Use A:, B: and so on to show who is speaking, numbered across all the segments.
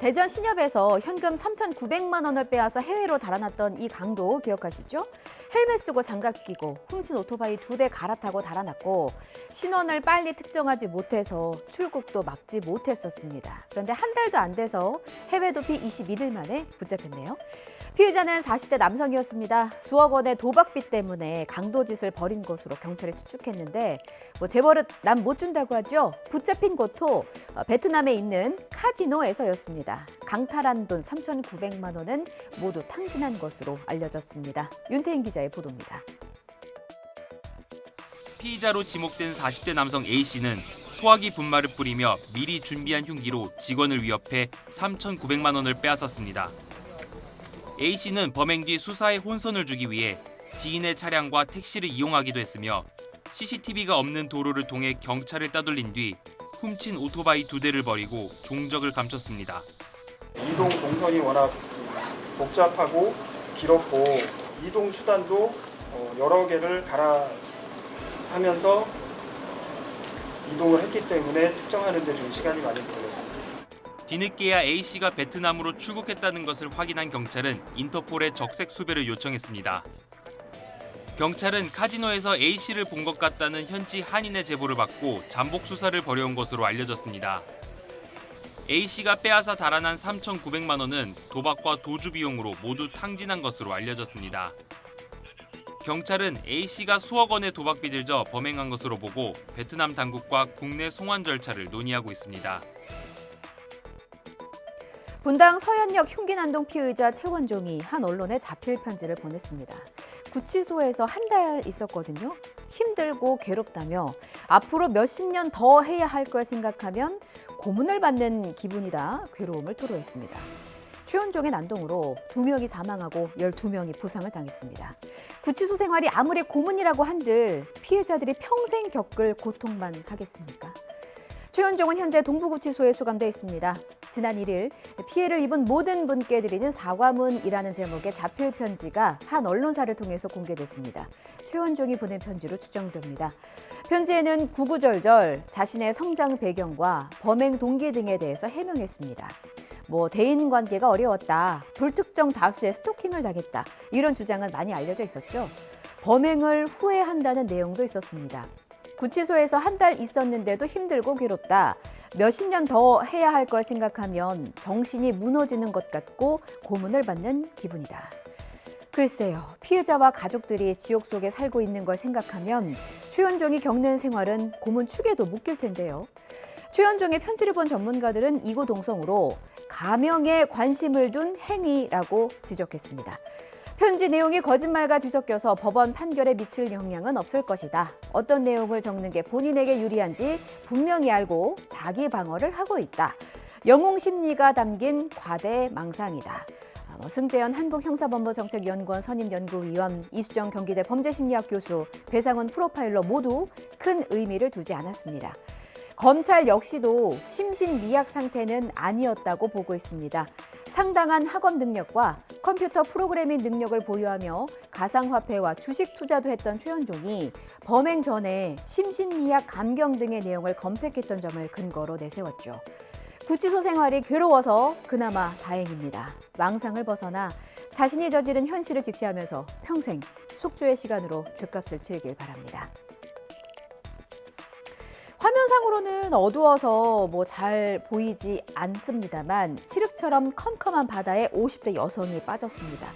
A: 대전 신협에서 현금 3,900만 원을 빼앗아 해외로 달아났던 이 강도 기억하시죠? 헬멧 쓰고 장갑 끼고 훔친 오토바이 2대 갈아타고 달아났고 신원을 빨리 특정하지 못해서 출국도 막지 못했었습니다. 그런데 한 달도 안 돼서 해외 도피 21일 만에 붙잡혔네요. 피해자는 40대 남성이었습니다. 수억 원의 도박빚 때문에 강도짓을 벌인 것으로 경찰이 추측했는데 재벌은 남 못 준다고 하죠. 붙잡힌 곳도 베트남에 있는 카지노에서였습니다. 강탈한 돈 3,900만 원은 모두 탕진한 것으로 알려졌습니다. 윤태인 기자의 보도입니다.
B: 피의자로 지목된 40대 남성 A씨는 소화기 분말을 뿌리며 미리 준비한 흉기로 직원을 위협해 3,900만 원을 빼앗았습니다. A씨는 범행 뒤 수사에 혼선을 주기 위해 지인의 차량과 택시를 이용하기도 했으며 CCTV가 없는 도로를 통해 경찰을 따돌린 뒤 훔친 오토바이 2대를 버리고 종적을 감췄습니다.
C: 이동 동선이 워낙 복잡하고 길었고 이동 수단도 여러 개를 갈아하면서 이동을 했기 때문에 특정하는 데 좀 시간이 많이 걸렸습니다.
B: 뒤늦게야 A씨가 베트남으로 출국했다는 것을 확인한 경찰은 인터폴에 적색 수배를 요청했습니다. 경찰은 카지노에서 A씨를 본 것 같다는 현지 한인의 제보를 받고 잠복 수사를 벌여온 것으로 알려졌습니다. A씨가 빼앗아 달아난 3,900만 원은 도박과 도주 비용으로 모두 탕진한 것으로 알려졌습니다. 경찰은 A씨가 수억 원의 도박빚을 져 범행한 것으로 보고 베트남 당국과 국내 송환 절차를 논의하고 있습니다.
A: 분당 서현역 흉기 난동 피의자 최원종이 한 언론에 자필 편지를 보냈습니다. 구치소에서 한 달 있었거든요. 힘들고 괴롭다며 앞으로 몇십 년 더 해야 할 걸 생각하면 고문을 받는 기분이다 괴로움을 토로했습니다. 최원종의 난동으로 2명이 사망하고 12명이 부상을 당했습니다. 구치소 생활이 아무리 고문이라고 한들 피해자들이 평생 겪을 고통만 하겠습니까? 최원종은 현재 동부구치소에 수감돼 있습니다. 지난 1일 피해를 입은 모든 분께 드리는 사과문이라는 제목의 자필 편지가 한 언론사를 통해서 공개됐습니다. 최원종이 보낸 편지로 추정됩니다. 편지에는 구구절절 자신의 성장 배경과 범행 동기 등에 대해서 해명했습니다. 대인관계가 어려웠다, 불특정 다수의 스토킹을 당했다, 이런 주장은 많이 알려져 있었죠. 범행을 후회한다는 내용도 있었습니다. 구치소에서 한 달 있었는데도 힘들고 괴롭다. 몇십 년 더 해야 할 걸 생각하면 정신이 무너지는 것 같고 고문을 받는 기분이다. 글쎄요, 피해자와 가족들이 지옥 속에 살고 있는 걸 생각하면 최원종이 겪는 생활은 고문 축에도 묶일 텐데요. 최원종의 편지를 본 전문가들은 이구동성으로 가명에 관심을 둔 행위라고 지적했습니다. 편지 내용이 거짓말과 뒤섞여서 법원 판결에 미칠 영향은 없을 것이다. 어떤 내용을 적는 게 본인에게 유리한지 분명히 알고 자기 방어를 하고 있다. 영웅 심리가 담긴 과대망상이다. 승재현 한국형사본부정책연구원 선임연구위원, 이수정 경기대 범죄심리학 교수, 배상훈 프로파일러 모두 큰 의미를 두지 않았습니다. 검찰 역시도 심신미약 상태는 아니었다고 보고 있습니다. 상당한 학업 능력과 컴퓨터 프로그래밍 능력을 보유하며 가상화폐와 주식 투자도 했던 최원종이 범행 전에 심신미약 감경 등의 내용을 검색했던 점을 근거로 내세웠죠. 구치소 생활이 괴로워서 그나마 다행입니다. 망상을 벗어나 자신이 저지른 현실을 직시하면서 평생 숙주의 시간으로 죗값을 치르길 바랍니다. 화면상으로는 어두워서 잘 보이지 않습니다만 칠흑처럼 컴컴한 바다에 50대 여성이 빠졌습니다.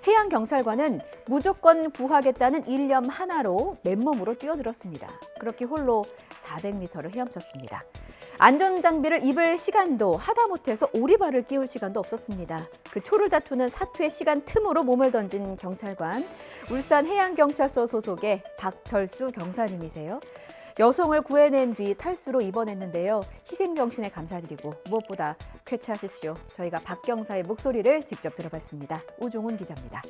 A: 해양경찰관은 무조건 구하겠다는 일념 하나로 맨몸으로 뛰어들었습니다. 그렇게 홀로 400m를 헤엄쳤습니다. 안전장비를 입을 시간도 하다못해서 오리발을 끼울 시간도 없었습니다. 그 초를 다투는 사투의 시간 틈으로 몸을 던진 경찰관, 울산 해양경찰서 소속의 박철수 경사님이세요. 여성을 구해낸 뒤 탈수로 입원했는데요. 희생정신에 감사드리고 무엇보다 쾌차하십시오. 저희가 박 경사의 목소리를 직접 들어봤습니다. 우종훈 기자입니다.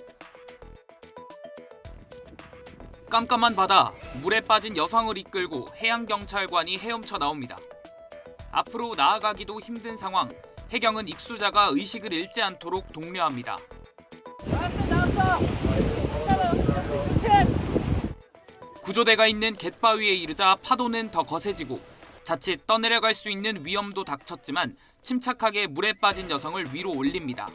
D: 깜깜한 바다, 물에 빠진 여성을 이끌고 해양경찰관이 헤엄쳐 나옵니다. 앞으로 나아가기도 힘든 상황, 해경은 익수자가 의식을 잃지 않도록 독려합니다. 나왔어! 구조대가 있는 갯바위에 이르자 파도는 더 거세지고 자칫 떠내려갈 수 있는 위험도 닥쳤지만 침착하게 물에 빠진 여성을 위로 올립니다.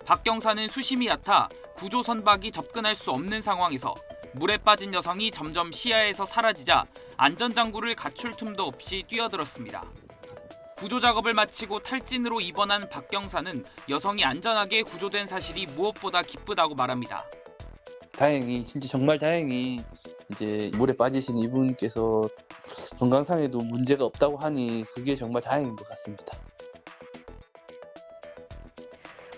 D: 박 경사는 수심이 얕아 구조 선박이 접근할 수 없는 상황에서 물에 빠진 여성이 점점 시야에서 사라지자 안전장구를 갖출 틈도 없이 뛰어들었습니다. 구조 작업을 마치고 탈진으로 입원한 박 경사는 여성이 안전하게 구조된 사실이 무엇보다 기쁘다고 말합니다.
E: 다행히 진짜 정말 다행히 이제 물에 빠지신 이분께서 건강상에도 문제가 없다고 하니 그게 정말 다행인 것 같습니다.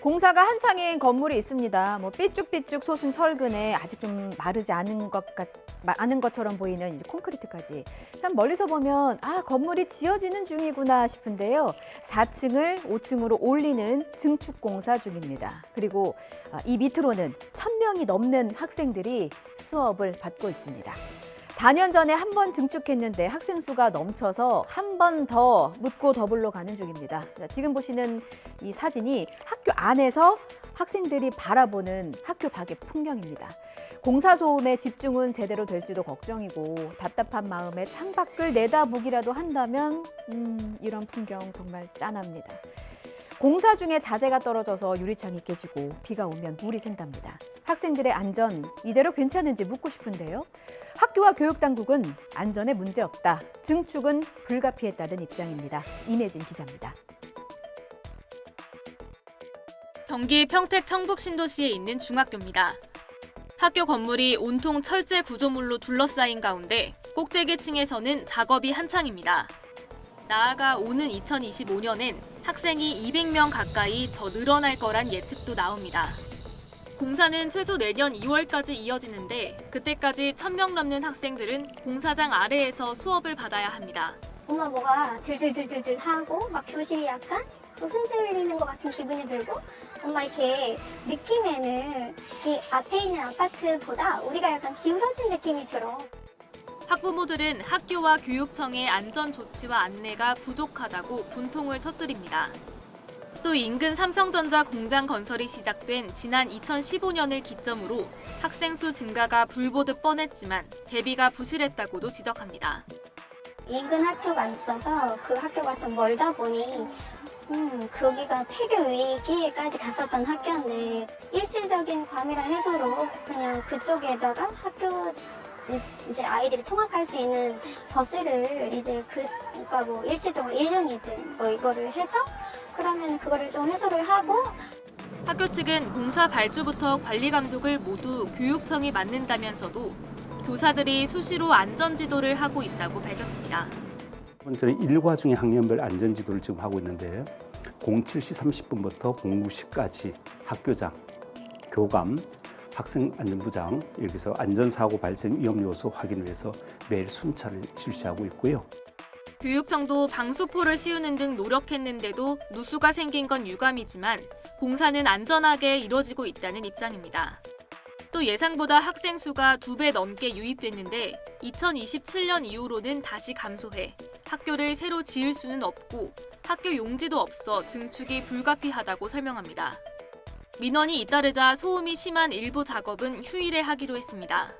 A: 공사가 한창인 건물이 있습니다. 삐쭉삐쭉 솟은 철근에 아직 좀 마르지 않은 것처럼 보이는 이제 콘크리트까지. 참 멀리서 보면 건물이 지어지는 중이구나 싶은데요. 4층을 5층으로 올리는 증축 공사 중입니다. 그리고 이 밑으로는 1,000명이 넘는 학생들이 수업을 받고 있습니다. 4년 전에 한 번 증축했는데 학생 수가 넘쳐서 한 번 더 묻고 더블로 가는 중입니다. 지금 보시는 이 사진이 학교 안에서 학생들이 바라보는 학교 밖의 풍경입니다. 공사 소음에 집중은 제대로 될지도 걱정이고 답답한 마음에 창밖을 내다보기라도 한다면 이런 풍경 정말 짠합니다. 공사 중에 자재가 떨어져서 유리창이 깨지고 비가 오면 물이 샌답니다. 학생들의 안전 이대로 괜찮은지 묻고 싶은데요. 학교와 교육당국은 안전에 문제 없다. 증축은 불가피했다는 입장입니다. 임혜진 기자입니다.
F: 경기 평택 청북 신도시에 있는 중학교입니다. 학교 건물이 온통 철제 구조물로 둘러싸인 가운데 꼭대기층에서는 작업이 한창입니다. 나아가 오는 2025년엔 학생이 200명 가까이 더 늘어날 거란 예측도 나옵니다. 공사는 최소 내년 2월까지 이어지는데 그때까지 1,000명 넘는 학생들은 공사장 아래에서 수업을 받아야 합니다.
G: 뭔가 뭐가 들들들들들 하고 막 교실이 약간 흔들리는 것 같은 기분이 들고 뭔가 이렇게 느낌에는 이 앞에 있는 아파트보다 우리가 약간 기울어진 느낌이 들어.
F: 학부모들은 학교와 교육청의 안전 조치와 안내가 부족하다고 분통을 터뜨립니다. 또 인근 삼성전자 공장 건설이 시작된 지난 2015년을 기점으로 학생 수 증가가 불보듯 뻔했지만 대비가 부실했다고도 지적합니다.
G: 인근 학교가 있어서 그 학교가 좀 멀다 보니 거기가 폐교 위기까지 갔었던 학교인데 일시적인 과밀화 해소로 그냥 그쪽에다가 학교 이제 아이들이 통학할 수 있는 버스를 이제 그러니까 뭐 일시적으로 1년이든 뭐 이거를 해서 그러면 그거를 좀 해소를 하고.
F: 학교 측은 공사 발주부터 관리 감독을 모두 교육청이 맡는다면서도 교사들이 수시로 안전지도를 하고 있다고 밝혔습니다.
H: 저는 일과 중에 학년별 안전지도를 지금 하고 있는데 07시 30분부터 09시까지 학교장, 교감, 학생안전부장 여기서 안전사고 발생 위험 요소 확인을 해서 매일 순찰을 실시하고 있고요.
F: 교육청도 방수포를 씌우는 등 노력했는데도 누수가 생긴 건 유감이지만 공사는 안전하게 이뤄지고 있다는 입장입니다. 또 예상보다 학생 수가 2배 넘게 유입됐는데 2027년 이후로는 다시 감소해 학교를 새로 지을 수는 없고 학교 용지도 없어 증축이 불가피하다고 설명합니다. 민원이 잇따르자 소음이 심한 일부 작업은 휴일에 하기로 했습니다.